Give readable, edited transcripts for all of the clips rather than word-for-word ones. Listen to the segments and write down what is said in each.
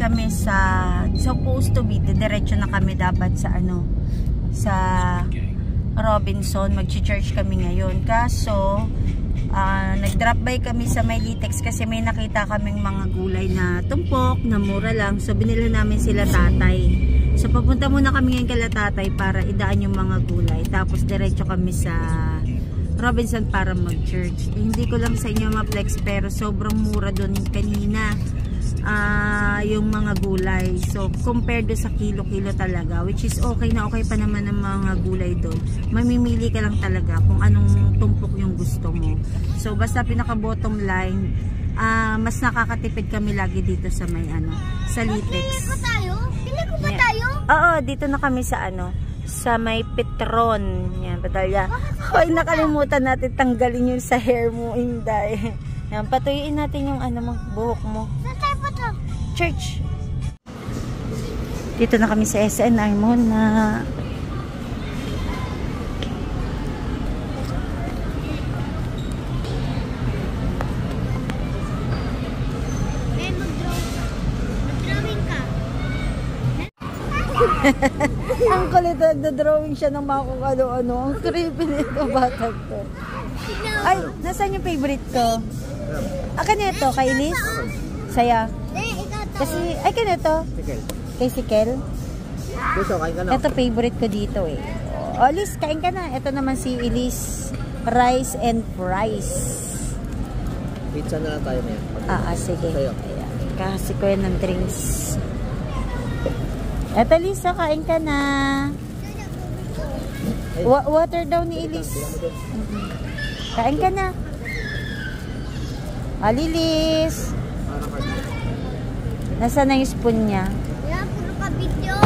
kami sa, supposed to be, diretso na kami dapat sa ano, sa Robinson. Mag-church kami ngayon. Kaso, nag-drop by kami sa Maylitex kasi may nakita kaming mga gulay na tumpok, na mura lang. So, binila namin sila tatay. So, papunta muna kami ngayon kala tatay para idaan yung mga gulay. Tapos, diretso kami sa Robinson para mag-church. Hindi ko lang sa inyo ma-flex pero sobrang mura doon kanina yung mga gulay. So, compared do sa kilo-kilo talaga, which is okay na okay pa naman ang mga gulay doon. Mamimili ka lang talaga kung anong tumpok yung gusto mo. So, basta pinaka-bottom line, mas nakakatipid kami lagi dito sa may ano, sa Litex. Pili ko tayo? Pili ko ba tayo? Oo, dito na kami sa ano, sa may Petron. Yan, Batalya. Hoy, nakalimutan natin tanggalin yun sa hair mo, Inday. Yan, patuyuin natin yung ano mo, buhok mo. Saan tayo po to? Church. Dito na kami sa SNR mo na Mag-drawing ka. ang kulit, nagda-drawing siya ng mga kung ano-ano. Ang creepy nito, batag to. Ay, nasaan yung favorite ko? Kanito, kay Liz? Saya. Kasi, ay kanito? Kay si Kel? Ito favorite ko dito eh. O, Liz, kain ka na. Ito naman si Elise. Rice and fries. Pizza na lang tayo ngayon. Sige. Ayan. Kasi ko yan ng drinks. Eto, Lisa, kain ka na. Water daw ni Elise. Kain ka na. Lilis. Nasaan na yung spoon niya? Wala, puro ka video.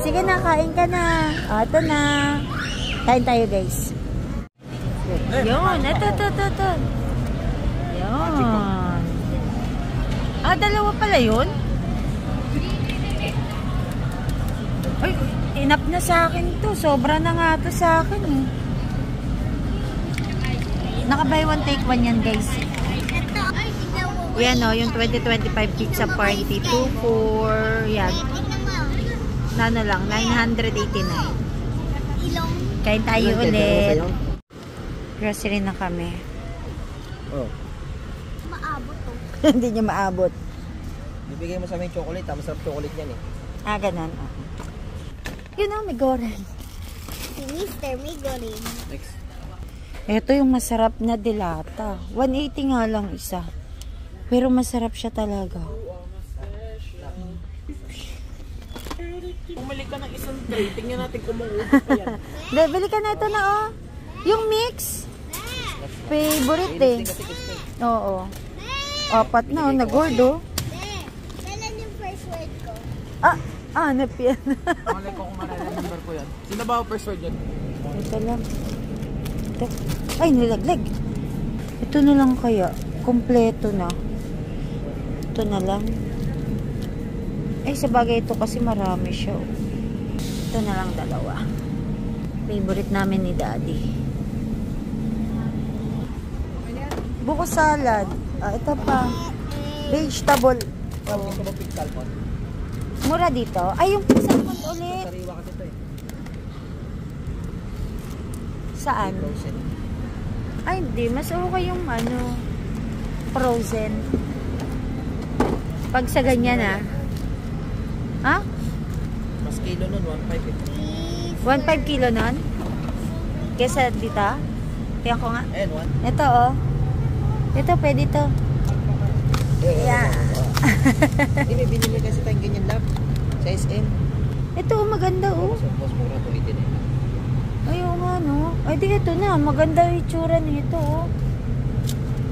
Sige na, kain ka na. Ito na. Kain tayo, guys. Yun. Ito. Yun. Dalawa pala yun? Ay, enough na sa akin to. Sobra na nga to sa akin eh. Naka-buy one take one yan, guys. Yan o, yung 2025 pizza party. 2 for, yan. Nano lang, 989. Kain tayo ulit. Grocery na kami. Oh. Maabot to. Hindi niya maabot. Bibigay mo sa amin chocolate, masarap chocolate yan eh. Ganon. Yun o, may goran. Si Mr. Migorin. Next. Ito yung masarap na dilata. 180 nga lang isa. Pero masarap siya talaga. Bumili ka ng isang tray, tingnan natin kung mauubos pa yan. Bili ka na ito na oh. Yung mix. Favorite eh. Oo. 4 na oh, nagordo. Kailan yung first word ko? Hanap yan. Malay ko kung number ko yan. Sino ba ang first word yan? Ito lang. Ito. Ay, nilaglag. Ito na lang kaya. Kompleto na. Ito na lang. Ay, sa bagay ito kasi marami siya. Ito na lang dalawa. Favorite namin ni Daddy. Buko salad. Ito pa. Vegetable. Gusto mo pink salmon? Mura dito. Ay, yung pink salmon ulit. Sariwa kasi ito eh. Saan? Ay, hindi. Mas okay yung ano, frozen. Pag sa ganyan ha? Mas kilo nun, 1.5 1.5 kilo nun? Kesa dito? Kaya ko nga. Ayan, 1. Ito oh. Ito, pwede to. Yeah. Hindi, may binili kasi tayong ganyan lang. Size M. Ito oh, maganda oh. Mas mura to, 18 eh. Ayaw nga no. Ay di ito na. Maganda yung itsura nito oh.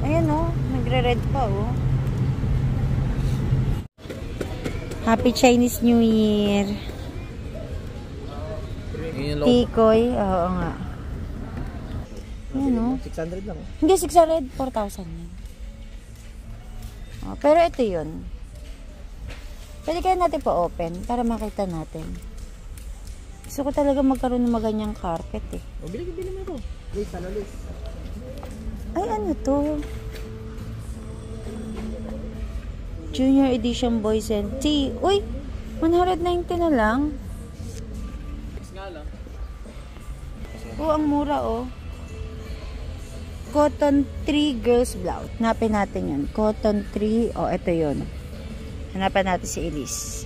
Ayan oh. Nagre-red pa oh. Happy Chinese New Year. Tikoy. Oo nga. Ayan oh. 600 lang. Hindi, 600. 4,000 yan. Oh, pero ito yun. Pwede kaya natin pa-open para makita natin. Gusto ko talaga magkaroon ng maganyang carpet eh. O, bili mo ito. Liz, ano Liz? Ay, ano to? Junior edition boys and tea. Uy, 190 na lang. Oh, ang mura oh. Cotton 3 girls blouse. Hanapin natin yun. Cotton 3. Oh, ito yun. Hanapan natin si Elise.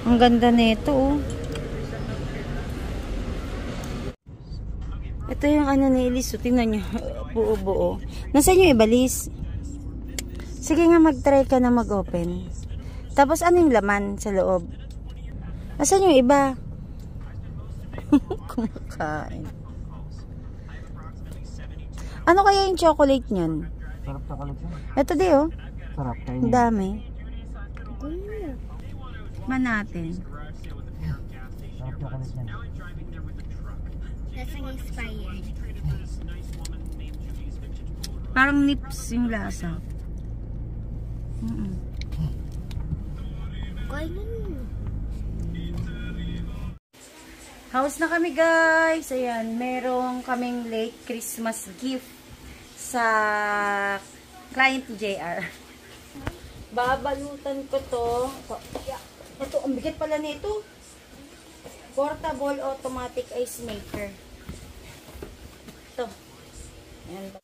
Ang ganda nito oh. Ito yung ano ni Elise. Tingnan nyo. Buo-buo. Nasaan yung iba, Liz? Sige nga, mag-try ka na mag-open. Tapos ano yung laman sa loob? Nasaan yung iba? Kumakain. Ano kaya yung chocolate niyan? Sarap chocolate yan. Ito di oh. Sarap kayo. Ang dami. Man natin. Sarap chocolate yan. Lasang expired. Parang nips yung lasa. Kainin. House na kami guys. Ayan, merong kaming late Christmas gift sa client ni JR. Babalutan ko to. Ito, ang bigat pala nito. Portable automatic ice maker. Ito. Ayan.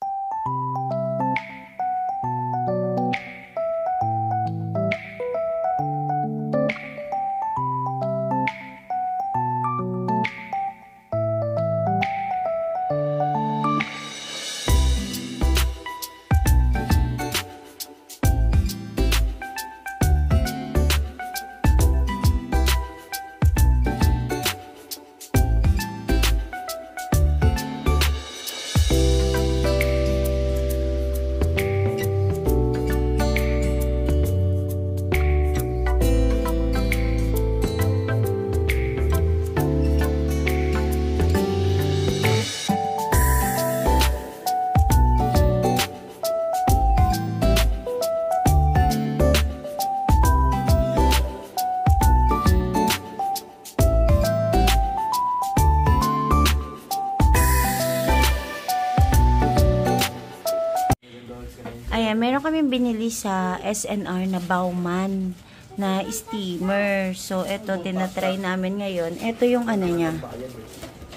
Ayan, meron kaming binili sa SNR na Bauman na steamer. So, ito, tinatry namin ngayon. Ito yung ano niya.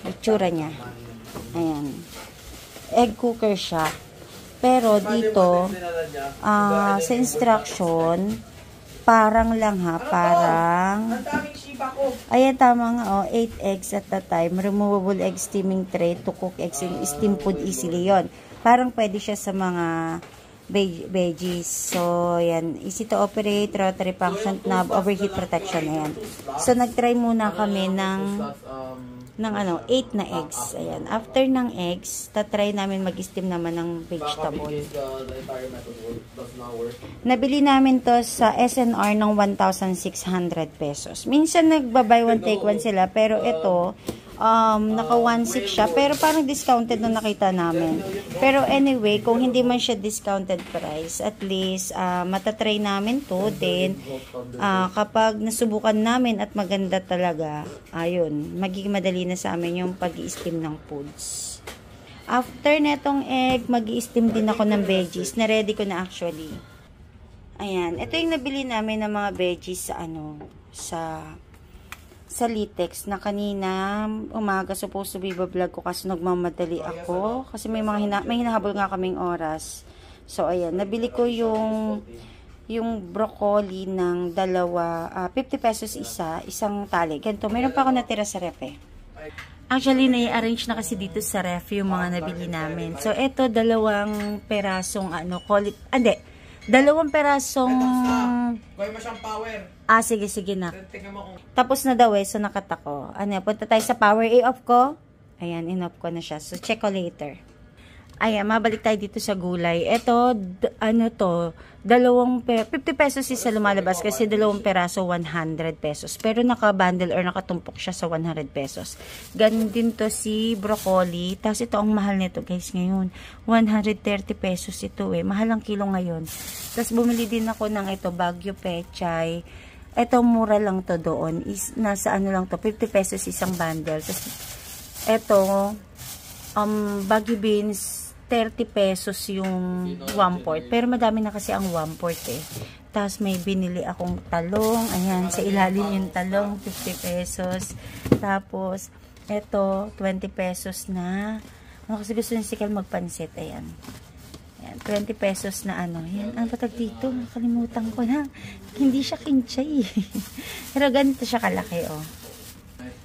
Itsura niya. Ayan. Egg cooker siya. Pero dito, sa instruction, parang lang ha, parang, ayan, tama nga, 8 eggs at a time. Removable egg steaming tray to cook eggs in steam food easily. Yon. Parang pwede siya sa mga veggies. So, yan. Easy to operate, rotary function knob, overheat protection. Ayan. So, nag-try muna kami ng 8 na eggs. Ayan. After ng eggs, tatry namin mag-steam naman ng vegetable. Nabili namin to sa SNR ng 1,600 pesos. Minsan nagba-buy one take one sila, pero ito, naka 1.6 siya, pero parang discounted na nakita namin. Pero anyway, kung hindi man siya discounted price, at least matatry namin to. Then kapag nasubukan namin at maganda talaga, ayun, magiging madali na sa amin yung pag-i-steam ng foods. After netong egg, mag-i-steam din ako ng veggies na ready ko na actually. Ayan, ito yung nabili namin ng mga veggies sa Litex na kanina umaga supposed to be vlog ko kasi nagmamadali ako kasi may hinahabol nga kaming oras. So ayan, nabili ko yung broccoli ng dalawa, 50 pesos isang tali. Ganito, meron pa ako natira sa ref eh. Actually, nai-arrange na kasi dito sa ref yung mga nabili namin. So ito, dalawang perasong dalawang perasong Gawin mo siyang power. Sige na. Tapos na daw so nakata ko. Punta tayo sa power. I-off ko. Ayan, in-off ko na siya. So, check ko later. Ayan, mabalik tayo dito sa gulay. Ito, 50 pesos isa lumalabas kasi dalawang peraso, 100 pesos. Pero naka-bundle or nakatumpok siya sa 100 pesos. Ganun din to si broccoli. Tapos ito, ang mahal nito guys ngayon. 130 pesos ito Mahal ang kilo ngayon. Tapos bumili din ako ng Baguio Pechay. Ito, mura lang to doon. Nasa lang to, 50 pesos isang bundle. Tapos ito, Baguio beans, 30 pesos yung 1/4. Pero madami na kasi ang 1/4 eh. Tapos may binili akong talong. Ayan, sa ilalim yung talong, 50 pesos. Tapos, ito, 20 pesos na. Ano kasi gusto ni Sikal magpansit. Ayan. Ayan, 20 pesos na ano. Ayan, ano ba tag dito? Nakalimutan ko na. Hindi siya kinchay. Pero ganito siya kalaki, oh.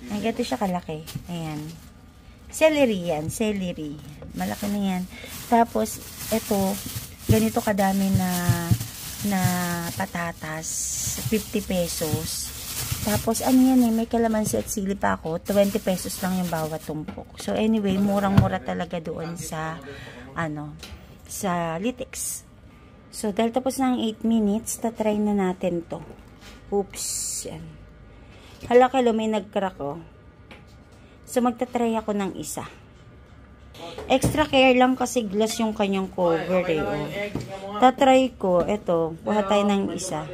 Ayan, ganito siya kalaki. Ayan. Celery yan. Celery. Malaki na yan. Tapos, ito, ganito kadami na patatas. 50 pesos. Tapos, ano yan eh, may kalamansi at sili pa ako. 20 pesos lang yung bawat tumpok. So, anyway, murang-mura talaga doon sa, sa Litex. So, dahil tapos na ang 8 minutes, tatry na natin to. Oops. Yan. Hala, kalo, may nag-crack, oh. So, magtatry ako ng isa. Extra care lang kasi glass yung kanyang cover, eh, oh. Tatry ko, eto, kuha tayo ng isa.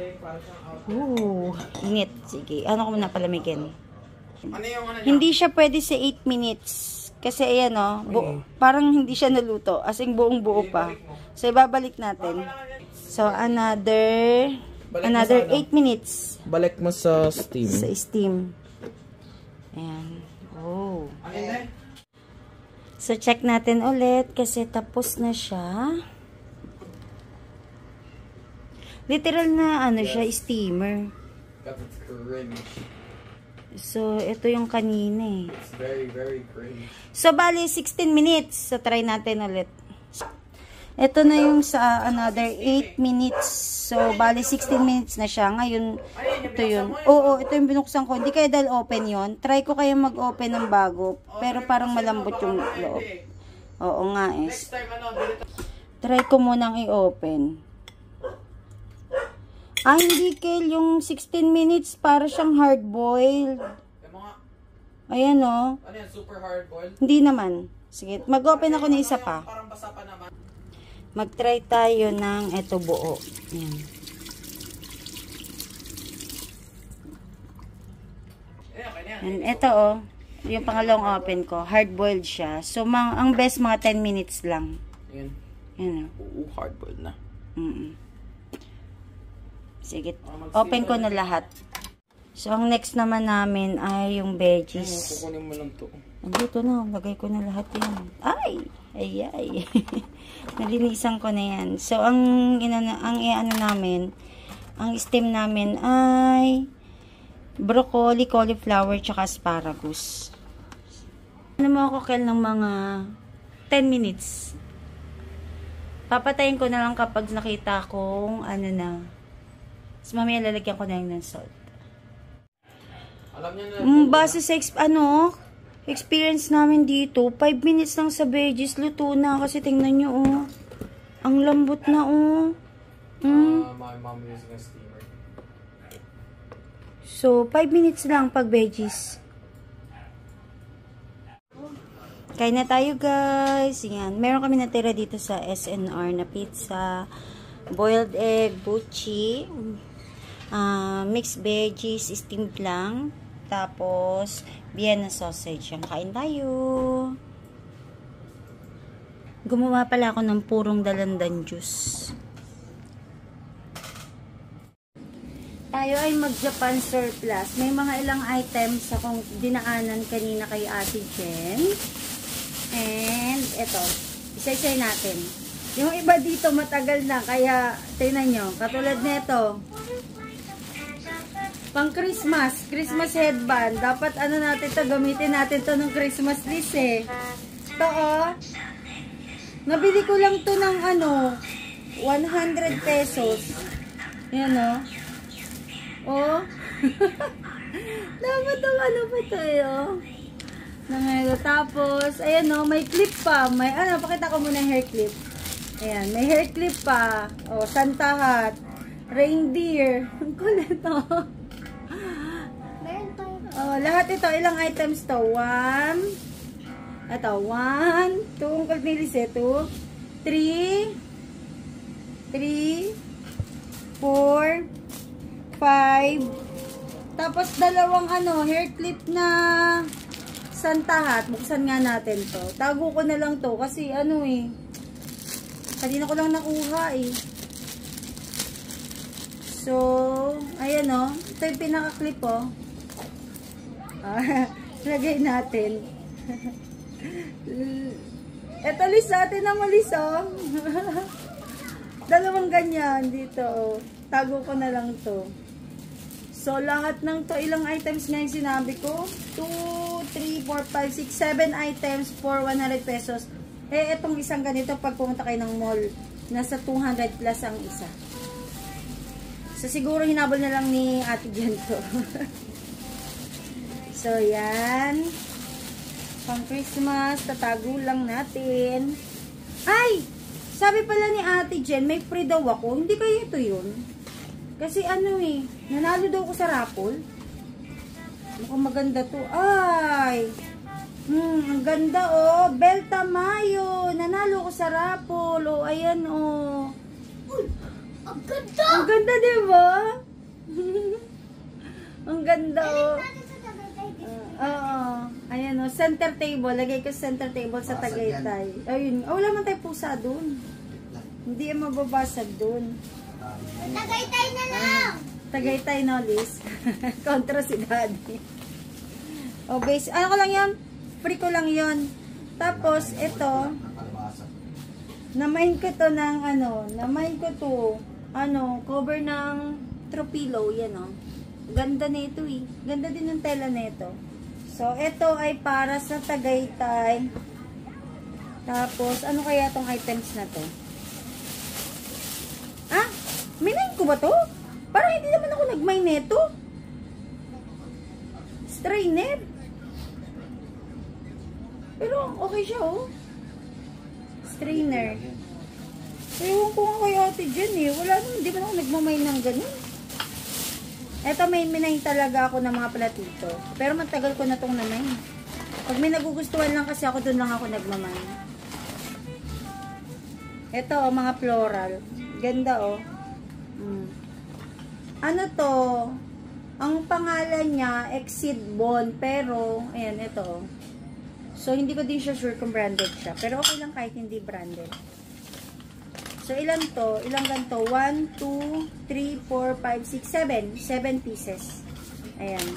Init. Sige, ano ko muna palamigin. Hindi siya pwede sa 8 minutes. Kasi ayan o, parang hindi siya naluto. As in buong buo pa. So, ibabalik natin. So, another 8 minutes. Balik mo sa steam. Sa steam. Ayan. Oh. So, check natin ulit kasi tapos na siya. Literal na siya, steamer. So, ito yung kanina eh. It's very, very cringe. So, bali, 16 minutes. So, try natin ulit. Ito na yung sa another 8 minutes. So, bali, 16 minutes na siya. Ngayon, ito yun. Oo, ito yung binuksan ko. Hindi kaya dahil open yon. Try ko kaya mag-open ng bago. Pero parang malambot yung loob. Oo nga eh. Try ko munang i-open. Hindi, Kel. Yung 16 minutes, para siyang hard-boiled. Ayan, o. Ano yan? Super hard-boiled? Hindi naman. Sige, mag-open ako ng isa pa. Parang basa pa naman. Mag-try tayo ng eto buo. Ayan. And eto, o. Yung pangalawang open ko. Hard-boiled siya. So, ang best, mga 10 minutes lang. Ayan. Ayan, Oo, hard-boiled na. Sige, open ko na lahat. So, ang next naman namin ay yung veggies. Kukunin mo lang to. Dito na, lagay ko na lahat yan. Ay! Nalinisan ko na yan. So, ang steam namin ay broccoli, cauliflower, tsaka asparagus. Ano mo ako, Kel, ng mga 10 minutes. Papatayin ko na lang kapag nakita kong na. So, mamaya lalagyan ko na yung ng salt. Alam niya na. Base sa experience namin dito, 5 minutes lang sa veggies, luto na. Kasi tingnan nyo, oh. Ang lambot na, oh. My mom using a steamer. So, 5 minutes lang pag veggies. Kain na tayo, guys. Yan. Meron kami natira dito sa SNR na pizza, boiled egg, buchi, mixed veggies, steamed lang. Tapos, Vienna sausage. Yan, kain tayo. Gumawa pala ako ng purong dalandan juice. Tayo ay mag-Japan surplus. May mga ilang items akong dinaanan kanina kay Ate Jen. And, eto. Isa-isay natin. Yung iba dito matagal na, kaya tingnan nyo. Katulad nito. Pang Christmas. Christmas headband. Dapat natin to, gamitin natin to ng Christmas list eh. Ito oh. Nabili ko lang to ng 100 pesos. Yan oh. Oh. Dapat ang pa to eh oh. Tapos, ayan oh, may clip pa. May pakita ko muna hair clip. Ayan, may hair clip pa. Oh, Santa hat. Reindeer. Ang kulit to. Oh, lahat ito, ilang items to? 1, 2, ang kalmilis eh, 2, 3, 4, 5, tapos dalawang hair clip na Santa hat. Buksan nga natin to. Tago ko na lang to kasi Kanina ko lang nakuha eh. So, ayan o. Ito yung pinaka-clip o. Lagay natin. Ito lis natin na malis o. Dalawang ganyan dito o. Tago ko na lang to. So, lahat ng to, ilang items nga yung sinabi ko? 2, 3, 4, 5, 6, 7 items for 100 pesos. Eh, itong isang ganito, pag pumunta kayo ng mall, nasa 200 plus ang isa. So, siguro hinabol na lang ni Ate Jen to. So, yan. Pang Christmas, tatago lang natin. Ay! Sabi pala ni Ate Jen, may free daw ako. Hindi kayo ito yun. Kasi ano eh, nanalo daw ko sa raffle. Mukhang maganda to. Ay! Ang ganda oh. Belta Mayo. Nanalo ko sa raffle. Oh, ayan oh. Uy! Ang ganda! Ang ganda diba? Ang ganda oh. Oo. Ayan oh. Center table. Lagay ko center table sa Tagaytay. Ayun. Oh, wala man tayo pusa dun. Hindi yung mababasag dun. Tagaytay na lang! Tagaytay no, Liz. Kontra si Daddy. O, base. Ano ko lang yan? Free ko lang yon. Tapos, ito. Namain ko to ng ano. Namain ko to. Ano, cover ng Tropilo. Yan o. Ganda nito eh. Ganda din ng tela nito. So, ito ay para sa Tagaytay. Tapos, ano kaya tong items na to? Ah? Minain ko ba to? Parang hindi naman ako nagmay neto. Strainer. Pero okay siya oh. Strainer. Ewan ko nga kay Ate Jen eh. Wala naman, hindi man ako nagmamay ng ganun. Eto may minain talaga ako ng mga platito. Pero matagal ko na tong namain. Pag may nagugustuhan lang kasi ako, doon lang ako nagmamay. Eto oh, mga floral. Ganda oh. Ano to? Ang pangalan niya, Exceed Bond. Pero, ayan, ito. So, hindi ko din siya sure kung branded siya. Pero okay lang kahit hindi branded. So, ilan to? Ilang ganito? 1, 2, 3, 4, 5, 6, 7. 7 pieces. Ayan.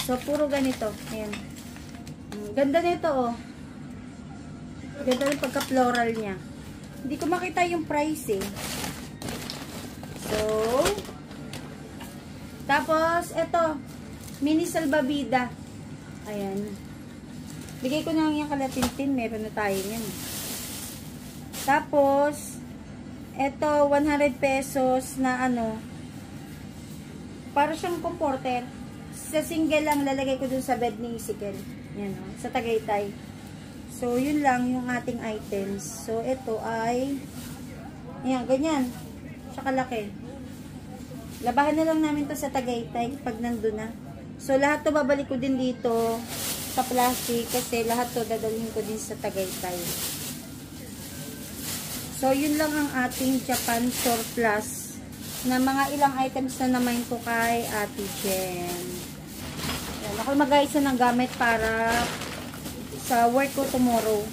So, puro ganito. Ayan. Ganda nito, oh. Ganda ng pagka-floral niya. Hindi ko makita yung price, eh. So, tapos, eto, mini salbabida. Ayan. Bigay ko na lang yung kalatintin. Meron na tayo yan. Tapos, eto, 100 pesos na ano, para siyang comforter. Sa single lang, lalagay ko dun sa bed ni Isikel. Yan, oh, sa Tagaytay. So, yun lang yung ating items. So, eto ay, ayan, ganyan. Siya kalaki. Labahan na lang namin to sa Tagaytay pag nandun na. So, lahat to babalik ko din dito sa plastic kasi lahat to dadalhin ko din sa Tagaytay. So, yun lang ang ating Japan surplus na mga ilang items na naman ko kay Ate Jen. Yan, ako mag-aisa ng gamit para sa work ko tomorrow.